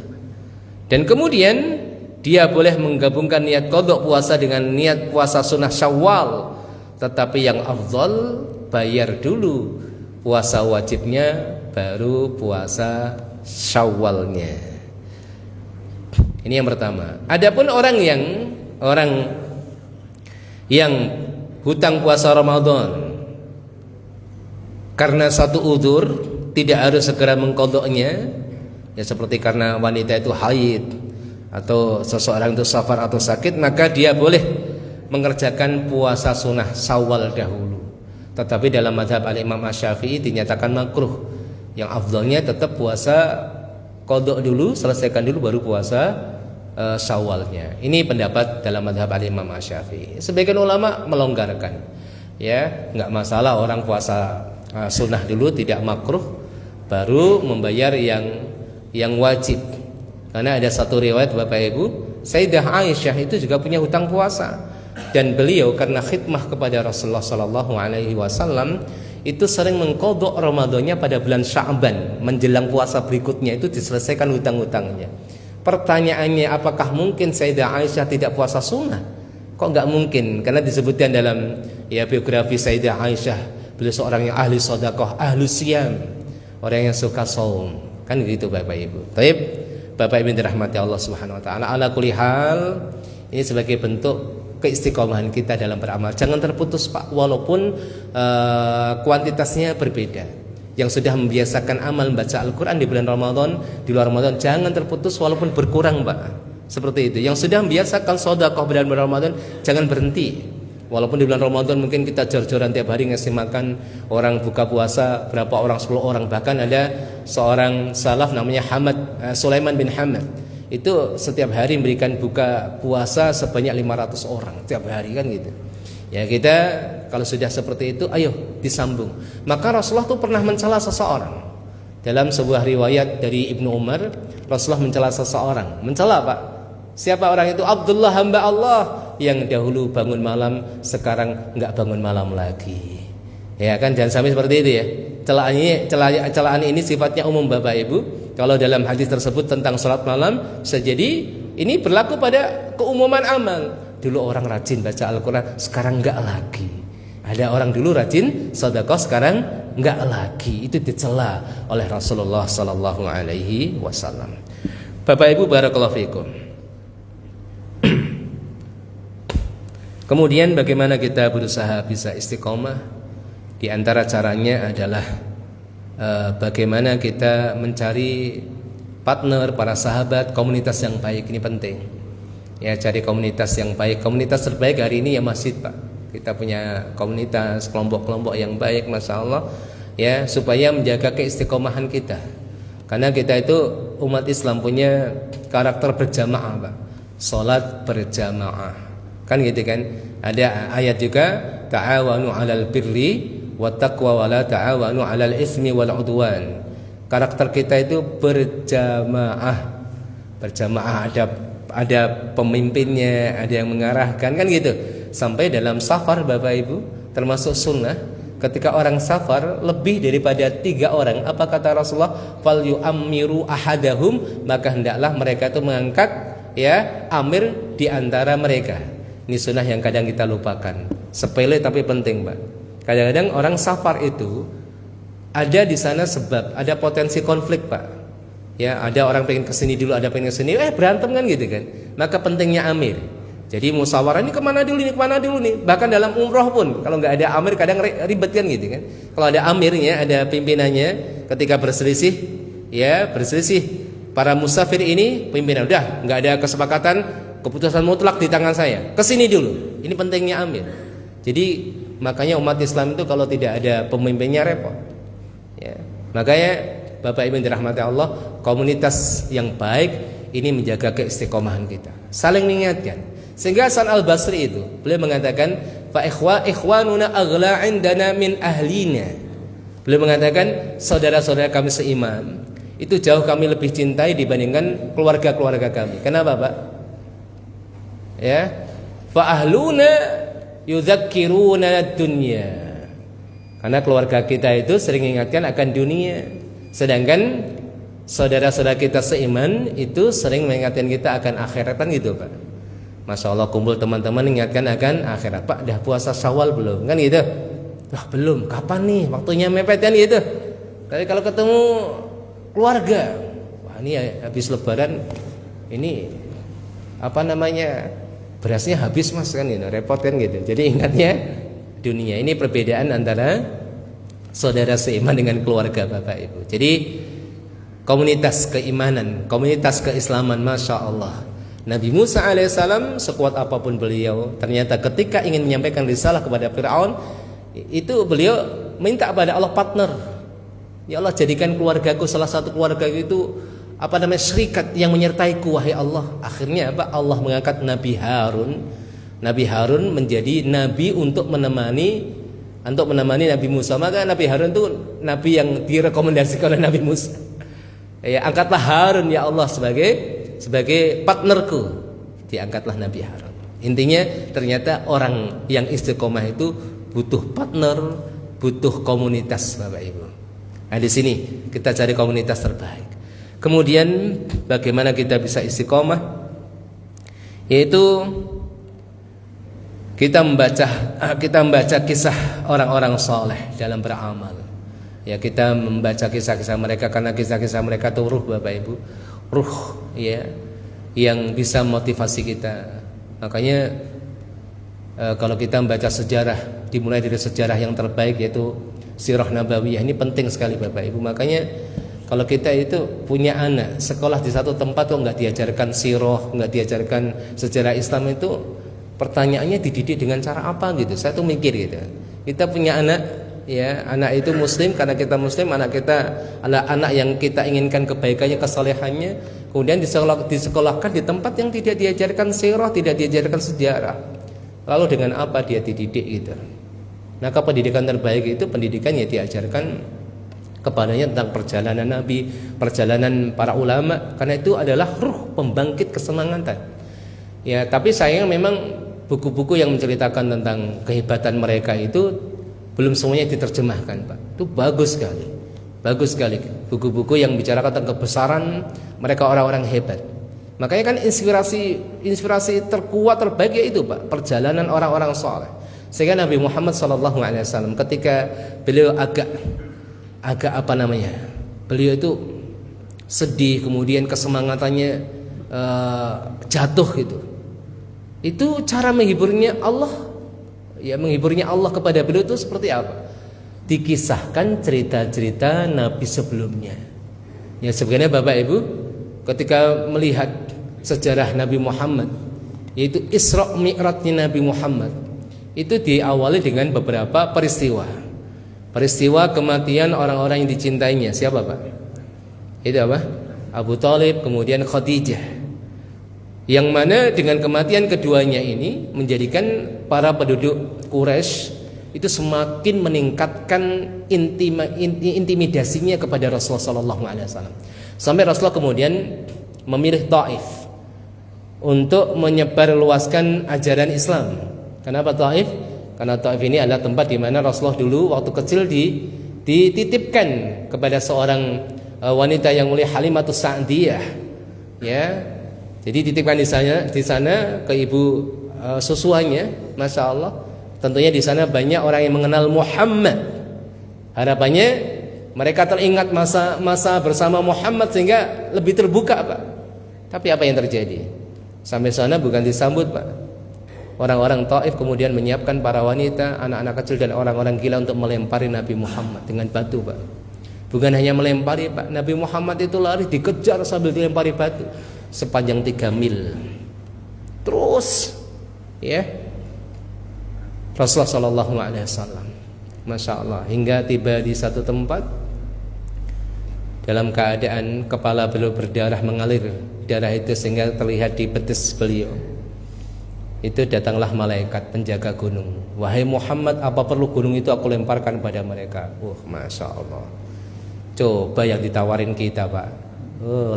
Dan kemudian dia boleh menggabungkan niat qadha puasa dengan niat puasa sunnah Syawal. Tetapi yang afdal, bayar dulu puasa wajibnya, baru puasa Syawalnya. Ini yang pertama. Adapun orang yang hutang puasa Ramadan karena satu udzur tidak harus segera mengqadhanya, ya seperti karena wanita itu haid atau seseorang itu safar atau sakit, maka dia boleh mengerjakan puasa sunnah Syawal dahulu. Tetapi dalam mazhab al-Imam Asy-Syafi'i dinyatakan makruh. Yang afdalnya tetap puasa qadha dulu, selesaikan dulu baru puasa Syawalnya. Ini pendapat dalam mazhab al-Imam Asy-Syafi'i. Sebagian ulama melonggarkan. Ya, enggak masalah orang puasa sunnah dulu, tidak makruh, baru membayar yang wajib. Karena ada satu riwayat Bapak Ibu, Sayyidah Aisyah itu juga punya hutang puasa, dan beliau karena khidmah kepada Rasulullah sallallahu alaihi wasallam itu sering mengqadha Ramadannya pada bulan Sya'ban, menjelang puasa berikutnya itu diselesaikan hutang-hutangnya. Pertanyaannya, apakah mungkin Sayyidah Aisyah tidak puasa sunnah? Kok enggak mungkin? Karena disebutkan dalam biografi Sayyidah Aisyah, beliau seorang yang ahli sedekah, ahli siyam, orang yang suka saum. Kan gitu Bapak Ibu. Baik, Bapak Ibu dirahmati Allah Subhanahu wa taala. Ala kulli hal, ini sebagai bentuk keistiqomahan kita dalam beramal. Jangan terputus Pak, walaupun kuantitasnya berbeda. Yang sudah membiasakan amal membaca Al-Quran di bulan Ramadan, di luar Ramadan, jangan terputus walaupun berkurang Pak. Seperti itu. Yang sudah membiasakan sedekah di bulan Ramadan, jangan berhenti. Walaupun di bulan Ramadan mungkin kita jor-joran tiap hari ngasih makan orang buka puasa berapa orang, 10 orang. Bahkan ada seorang salaf namanya Sulaiman bin Hamad. Itu setiap hari memberikan buka puasa sebanyak 500 orang tiap hari, kan gitu. Ya, kita kalau sudah seperti itu, ayo disambung. Maka Rasulullah itu pernah mencela seseorang. Dalam sebuah riwayat dari Ibnu Umar, Rasulullah mencela seseorang. Mencela Pak. Siapa orang itu? Abdullah, hamba Allah yang dahulu bangun malam, sekarang enggak bangun malam lagi. Ya kan, jangan sampai seperti itu ya. Celaan ini sifatnya umum Bapak Ibu. Kalau dalam hadis tersebut tentang sholat malam, bisa jadi ini berlaku pada keumuman amal. Dulu orang rajin baca Al-Quran, sekarang enggak lagi. Ada orang dulu rajin sedekah, sekarang enggak lagi. Itu dicela oleh Rasulullah sallallahu alaihi wasallam. Bapak Ibu barakallahu fikum. Kemudian bagaimana kita berusaha bisa istiqomah? Di antara caranya adalah bagaimana kita mencari partner, para sahabat, komunitas yang baik. Ini penting. Ya, cari komunitas yang baik. Komunitas terbaik hari ini ya masjid Pak. Kita punya komunitas, kelompok-kelompok yang baik, masya Allah. Ya, supaya menjaga keistiqomahan kita. Karena kita itu umat Islam punya karakter berjamaah Pak. Salat berjamaah. Kan gitu kan? Ada ayat juga, ta'awanu 'alal birri wattaqwa wa la ta'awanu 'alal ismi wal 'udwan. Karakter kita itu berjamaah. Berjamaah, ada pemimpinnya, ada yang mengarahkan, kan gitu. Sampai dalam safar Bapak Ibu, termasuk sunnah, ketika orang safar lebih daripada 3 orang, apa kata Rasulullah? Fal yu'ammiru ahadahum, maka hendaklah mereka itu mengangkat amir di antara mereka. Ini sunnah yang kadang kita lupakan. Sepele tapi penting Pak. Kadang-kadang orang safar itu ada di sana sebab ada potensi konflik Pak. Ya, ada orang pengen kesini dulu, ada pengen kesini, berantem kan gitu kan. Maka pentingnya amir. Jadi musyawarah, ini kemana dulu nih. Bahkan dalam umroh pun kalau nggak ada amir kadang ribet kan gitu kan. Kalau ada amirnya, ada pimpinannya, ketika berselisih para musafir ini, pimpinan udah nggak ada kesepakatan, keputusan mutlak di tangan saya, kesini dulu. Ini pentingnya amir. Jadi makanya umat Islam itu kalau tidak ada pemimpinnya repot. Ya, makanya Bapak Ibu dirahmati Allah, komunitas yang baik ini menjaga keistiqomahan kita, saling mengingatkan. Sehingga Hasan Al-Basri itu beliau mengatakan, fa ikhwanuna aghla 'indana min ahlina. Beliau mengatakan saudara-saudara kami seiman itu jauh kami lebih cintai dibandingkan keluarga-keluarga kami. Kenapa Pak? Ya, fa ahluna yudzakkiruna dunya. Karena keluarga kita itu sering mengingatkan akan dunia. Sedangkan saudara-saudara kita seiman itu sering mengingatkan kita akan akhirat, kan gitu Pak. Masya Allah, kumpul teman-teman mengingatkan akan akhirat. Pak, dah puasa Syawal belum? Kan gitu. Wah, belum. Kapan nih? Waktunya mepet kan gitu. Tapi kalau ketemu keluarga, wah ini habis lebaran, ini berasnya habis Mas, kan gitu. Repot kan gitu. Jadi ingatnya dunia. Ini perbedaan antara saudara seiman dengan keluarga Bapak Ibu. Jadi komunitas keimanan, komunitas keislaman, Masya Allah. Nabi Musa alaihissalam sekuat apapun beliau, ternyata ketika ingin menyampaikan risalah kepada Fir'aun, Itu beliau minta kepada Allah partner. Ya Allah, jadikan keluargaku salah satu keluarga itu syirikat yang menyertaiku wahai Allah. Akhirnya apa? Allah mengangkat Nabi Harun. Nabi Harun menjadi nabi untuk menemani Nabi Musa. Maka Nabi Harun itu nabi yang direkomendasikan oleh Nabi Musa. Ya, angkatlah Harun ya Allah sebagai partnerku. Diangkatlah Nabi Harun. Intinya ternyata orang yang istiqomah itu butuh partner, butuh komunitas, Bapak Ibu. Nah, di sini kita cari komunitas terbaik. Kemudian bagaimana kita bisa istiqomah? Yaitu kita membaca kisah orang-orang soleh dalam beramal. Ya, kita membaca kisah-kisah mereka karena kisah-kisah mereka itu ruh, Bapak Ibu. Ruh ya yang bisa motivasi kita. Makanya kalau kita membaca sejarah, dimulai dari sejarah yang terbaik yaitu Sirah Nabawiyah, ini penting sekali Bapak Ibu. Makanya kalau kita itu punya anak sekolah di satu tempat kok nggak diajarkan sirah, nggak diajarkan sejarah Islam, itu pertanyaannya dididik dengan cara apa gitu. Saya tuh mikir gitu. Kita punya anak, ya anak itu muslim karena kita muslim, anak kita adalah anak yang kita inginkan kebaikannya, kesolehannya, kemudian disekolahkan di tempat yang tidak diajarkan sirah, tidak diajarkan sejarah. Lalu dengan apa dia dididik gitu? Maka pendidikan terbaik itu pendidikan yang diajarkan kepadanya tentang perjalanan Nabi, perjalanan para ulama, karena itu adalah ruh pembangkit kesemangatan. Ya, tapi sayang memang buku-buku yang menceritakan tentang kehebatan mereka itu belum semuanya diterjemahkan, Pak. Itu bagus sekali. Bagus sekali buku-buku yang bicara tentang kebesaran mereka, orang-orang hebat. Makanya kan inspirasi terkuat terbaik yaitu, Pak, perjalanan orang-orang saleh. Sehingga Nabi Muhammad SAW ketika beliau agak beliau itu sedih, kemudian kesemangatannya jatuh gitu. Itu cara menghiburnya Allah. Ya, menghiburnya Allah kepada beliau itu seperti apa? Dikisahkan cerita-cerita Nabi sebelumnya. Ya, sebenarnya Bapak Ibu, ketika melihat sejarah Nabi Muhammad, yaitu Isra Mi'rajnya Nabi Muhammad, itu diawali dengan beberapa peristiwa. Peristiwa kematian orang-orang yang dicintainya. Siapa, Pak? Itu apa? Abu Thalib, kemudian Khadijah. Yang mana dengan kematian keduanya ini menjadikan para penduduk Quraisy itu semakin meningkatkan intimidasinya kepada Rasulullah SAW. Sampai Rasulullah kemudian memilih Taif untuk menyebarluaskan ajaran Islam. Kenapa Taif? Karena Taif ini adalah tempat di mana Rasulullah dulu waktu kecil dititipkan kepada seorang wanita yang mulia, Halimatus Sa'diyah. Ya. Jadi dititipkan di sana ke ibu susuannya, Masya Allah. Tentunya di sana banyak orang yang mengenal Muhammad. Harapannya mereka teringat masa bersama Muhammad sehingga lebih terbuka, Pak. Tapi apa yang terjadi? Sampai sana bukan disambut, Pak. Orang-orang Taif kemudian menyiapkan para wanita, anak-anak kecil dan orang-orang gila untuk melempari Nabi Muhammad dengan batu, Pak. Bukan hanya melempari, Pak. Nabi Muhammad itu lari dikejar sambil dilempari batu sepanjang 3 mil. Terus, ya, Rasulullah SAW, Masya Allah, hingga tiba di satu tempat dalam keadaan kepala beliau berdarah, mengalir darah itu sehingga terlihat di betis beliau. Itu datanglah malaikat penjaga gunung. Wahai Muhammad, apa perlu gunung itu aku lemparkan pada mereka? Masya Allah. Coba yang ditawarin kita, Pak.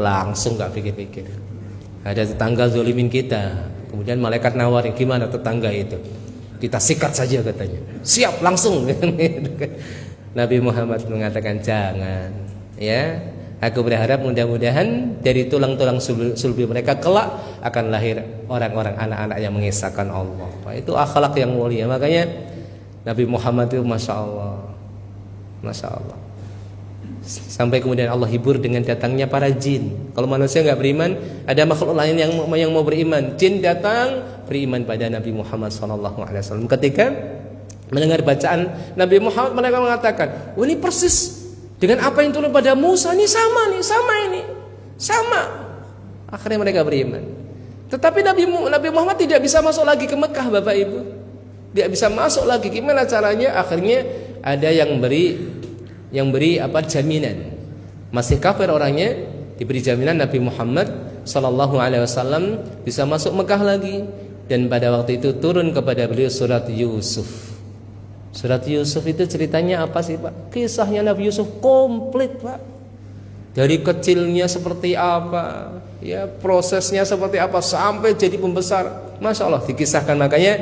Langsung gak pikir-pikir. Ada tetangga zolimin kita, kemudian malaikat nawarin, gimana tetangga itu? Kita sikat saja katanya. Siap, langsung. Nabi Muhammad mengatakan jangan. Ya, aku berharap mudah-mudahan dari tulang-tulang sulbi mereka kelak akan lahir orang-orang, anak-anak yang mengesahkan Allah. Itu akhlak yang mulia. Makanya Nabi Muhammad itu Masya Allah, Masya Allah. Sampai kemudian Allah hibur dengan datangnya para jin. Kalau manusia nggak beriman, ada makhluk lain yang mau beriman. Jin datang beriman pada Nabi Muhammad SAW. Ketika mendengar bacaan Nabi Muhammad, mereka mengatakan, ini persis dengan apa yang turun pada Musa. Ini sama ini. Akhirnya mereka beriman. Tetapi Nabi Muhammad tidak bisa masuk lagi ke Mekah, Bapak Ibu. Tidak bisa masuk lagi. Gimana caranya? Akhirnya ada yang beri jaminan. Masih kafir orangnya, diberi jaminan Nabi Muhammad sallallahu alaihi wasallam bisa masuk Mekah lagi. Dan pada waktu itu turun kepada beliau surat Yusuf. Surat Yusuf itu ceritanya apa sih, Pak? Kisahnya Nabi Yusuf komplit, Pak. Dari kecilnya seperti apa, ya prosesnya seperti apa sampai jadi pembesar. Masya Allah dikisahkan. Makanya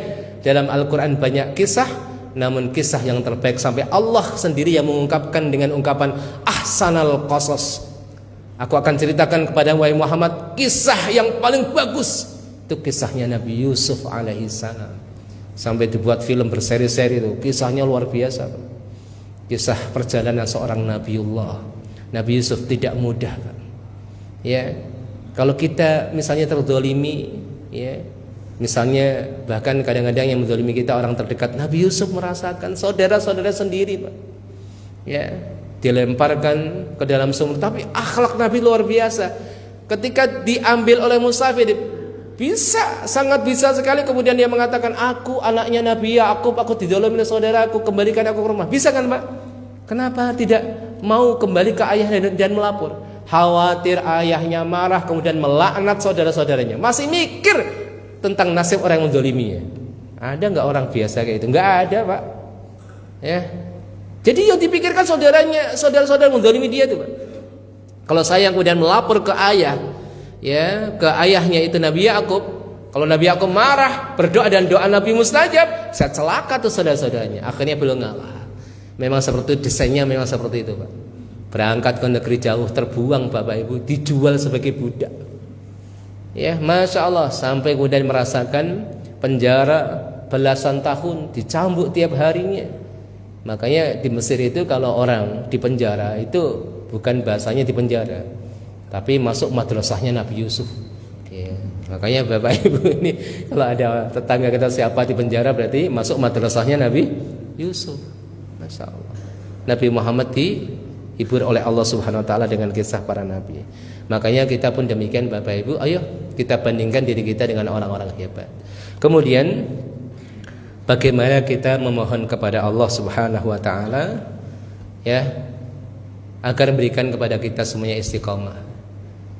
dalam Al-Quran banyak kisah, namun kisah yang terbaik sampai Allah sendiri yang mengungkapkan dengan ungkapan ahsanal qasas. Aku akan ceritakan kepada wahai Muhammad kisah yang paling bagus. Itu kisahnya Nabi Yusuf alaihi salam. Sampai dibuat film berseri-seri itu. Kisahnya luar biasa. Kisah perjalanan seorang Nabiullah. Nabi Yusuf tidak mudah, Pak. Ya, kalau kita misalnya terdolimi, ya, misalnya bahkan kadang-kadang yang menzalimi kita orang terdekat, Nabi Yusuf merasakan saudara-saudara sendiri, Pak. Ya, dilemparkan ke dalam sumur, tapi akhlak Nabi luar biasa. Ketika diambil oleh musafir, sangat bisa sekali. Kemudian dia mengatakan, aku anaknya Nabi Yakub, aku didolimi oleh saudaraku, kembalikan aku ke rumah. Bisa kan, Pak? Kenapa tidak mau kembali ke ayah dan melapor? Khawatir ayahnya marah kemudian melaknat saudara-saudaranya. Masih mikir tentang nasib orang yang mendoliminya. Ada nggak orang biasa kayak itu? Nggak ada, Pak. Ya. Jadi yang dipikirkan saudara-saudara mendolimi dia itu, Pak. Kalau saya kemudian melapor ke ayah, ya, ke ayahnya itu Nabi Yakub. Kalau Nabi Yakub marah, berdoa dan doa Nabi mustajab, saya celaka tuh saudara-saudaranya. Akhirnya belum ngalah. Memang seperti itu, desainnya memang seperti itu, Pak. Berangkat ke negeri jauh, terbuang Bapak Ibu, dijual sebagai budak. Ya, Masya Allah, sampai kemudian merasakan penjara belasan tahun, dicambuk tiap harinya. Makanya di Mesir itu kalau orang di penjara itu bukan bahasanya di penjara, tapi masuk madrasahnya Nabi Yusuf. Oke. Makanya Bapak Ibu ini kalau ada tetangga kita siapa di penjara berarti masuk madrasahnya Nabi Yusuf. Masya Allah. Nabi Muhammad dihibur oleh Allah Subhanahu Wa Taala dengan kisah para nabi. Makanya kita pun demikian Bapak Ibu. Ayo kita bandingkan diri kita dengan orang-orang hebat. Kemudian bagaimana kita memohon kepada Allah Subhanahu Wa Taala, ya, agar berikan kepada kita semuanya istiqomah.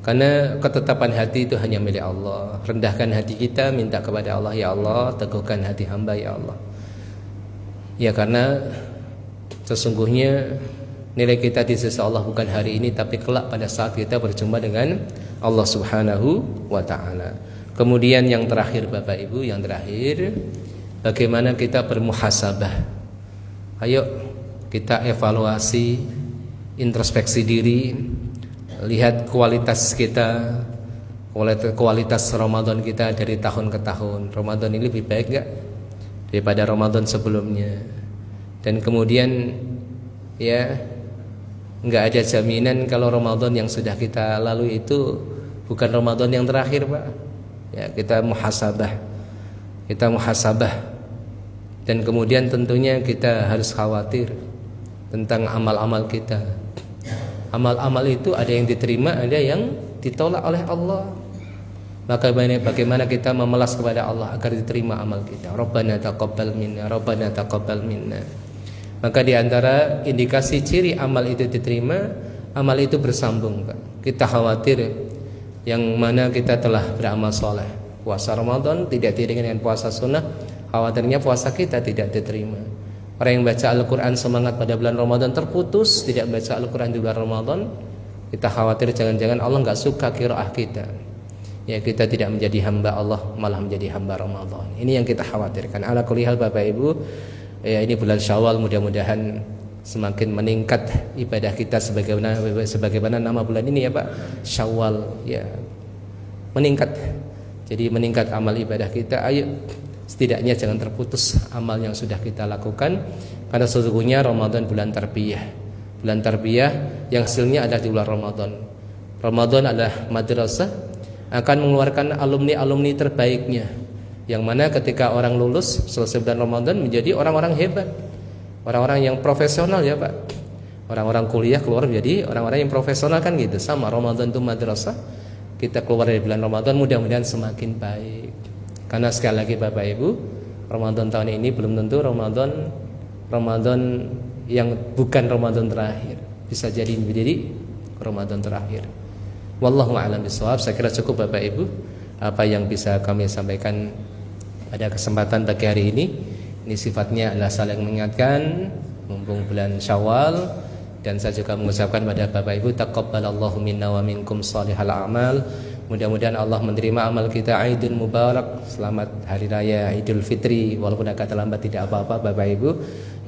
Karena ketetapan hati itu hanya milik Allah. Rendahkan hati kita, minta kepada Allah, ya Allah, teguhkan hati hamba, ya Allah. Ya, karena sesungguhnya nilai kita di sisi Allah bukan hari ini, tapi kelak pada saat kita berjumpa dengan Allah Subhanahu wa Ta'ala. Kemudian yang terakhir Bapak Ibu, yang terakhir, bagaimana kita bermuhasabah. Ayo kita evaluasi, introspeksi diri, lihat kualitas kita, kualitas Ramadan kita dari tahun ke tahun. Ramadan ini lebih baik gak daripada Ramadan sebelumnya? Dan kemudian, ya, nggak ada jaminan kalau Ramadan yang sudah kita lalui itu bukan Ramadan yang terakhir, Pak. Ya, kita muhasabah. Dan kemudian tentunya kita harus khawatir tentang amal-amal kita. Amal-amal itu ada yang diterima, ada yang ditolak oleh Allah. Maka bagaimana kita memelas kepada Allah agar diterima amal kita. Rabbana taqabbal minna, Rabbana taqabbal minna. Maka di antara indikasi ciri amal itu diterima, amal itu bersambung, Pak. Kita khawatir yang mana kita telah beramal soleh, puasa Ramadan tidak diiringi dengan puasa sunnah, khawatirnya puasa kita tidak diterima. Orang yang baca Al-Quran semangat pada bulan Ramadan terputus, tidak baca Al-Quran di bulan Ramadan, kita khawatir jangan-jangan Allah nggak suka qiraah kita. Ya, kita tidak menjadi hamba Allah, malah menjadi hamba Ramadan. Ini yang kita khawatirkan. Ala kulli hal Bapak Ibu, ya, ini bulan Syawal, mudah-mudahan semakin meningkat ibadah kita sebagaimana nama bulan ini, ya Pak, Syawal, ya, meningkat. Jadi meningkat amal ibadah kita. Ayo setidaknya jangan terputus amal yang sudah kita lakukan, karena sesungguhnya Ramadan bulan tarbiyah. Bulan tarbiyah yang hasilnya adalah di bulan Ramadan. Ramadan adalah madrasah, akan mengeluarkan alumni-alumni terbaiknya, yang mana ketika orang lulus selesai bulan Ramadan menjadi orang-orang hebat, orang-orang yang profesional, ya Pak. Orang-orang kuliah keluar menjadi orang-orang yang profesional, kan gitu. Sama, Ramadan itu madrasah. Kita keluar dari bulan Ramadan mudah-mudahan semakin baik. Karena sekali lagi Bapak Ibu, Ramadan tahun ini belum tentu Ramadan yang bukan Ramadan terakhir, bisa jadi menjadi Ramadan terakhir. Wallahu a'lam bishawab. Saya kira cukup Bapak Ibu apa yang bisa kami sampaikan pada kesempatan pagi hari ini. Ini sifatnya adalah saling mengingatkan mumpung bulan Syawal, dan saya juga mengucapkan pada Bapak Ibu taqabbalallahu minna wa minkum shalihal a'mal. Mudah-mudahan Allah menerima amal kita. Aidul Mubarak, selamat hari raya Idul Fitri, walaupun agak terlambat tidak apa-apa Bapak Ibu.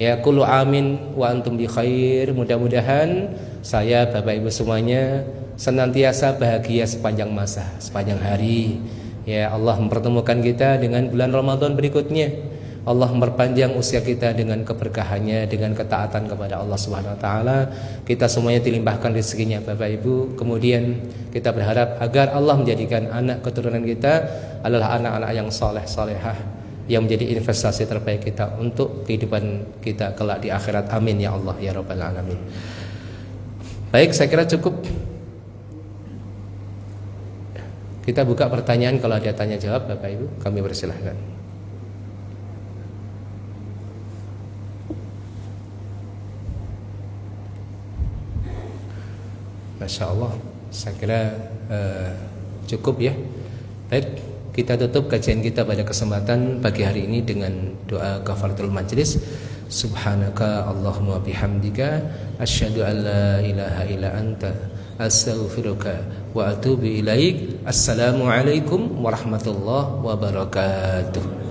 Ya, kullu amin wa antum bi khair. Mudah-mudahan saya Bapak Ibu semuanya senantiasa bahagia sepanjang masa, sepanjang hari. Ya, Allah mempertemukan kita dengan bulan Ramadan berikutnya. Allah memperpanjang usia kita dengan keberkahannya, dengan ketaatan kepada Allah Subhanahu wa taala. Kita semuanya dilimpahkan rezekinya Bapak Ibu. Kemudian kita berharap agar Allah menjadikan anak keturunan kita adalah anak-anak yang saleh salehah, yang menjadi investasi terbaik kita untuk kehidupan kita kelak di akhirat. Amin ya Allah ya rabbal alamin. Baik, saya kira cukup. Kita buka pertanyaan, kalau ada tanya jawab Bapak Ibu, kami persilahkan. Masya Allah, saya kira cukup ya. Baik, kita tutup kajian kita pada kesempatan pagi hari ini dengan doa kafaratul majlis. Subhanaka Allahumma bihamdika asyhadu an la ilaha illa anta astaghfiruka wa atubu ilaik. Assalamualaikum warahmatullahi wabarakatuh.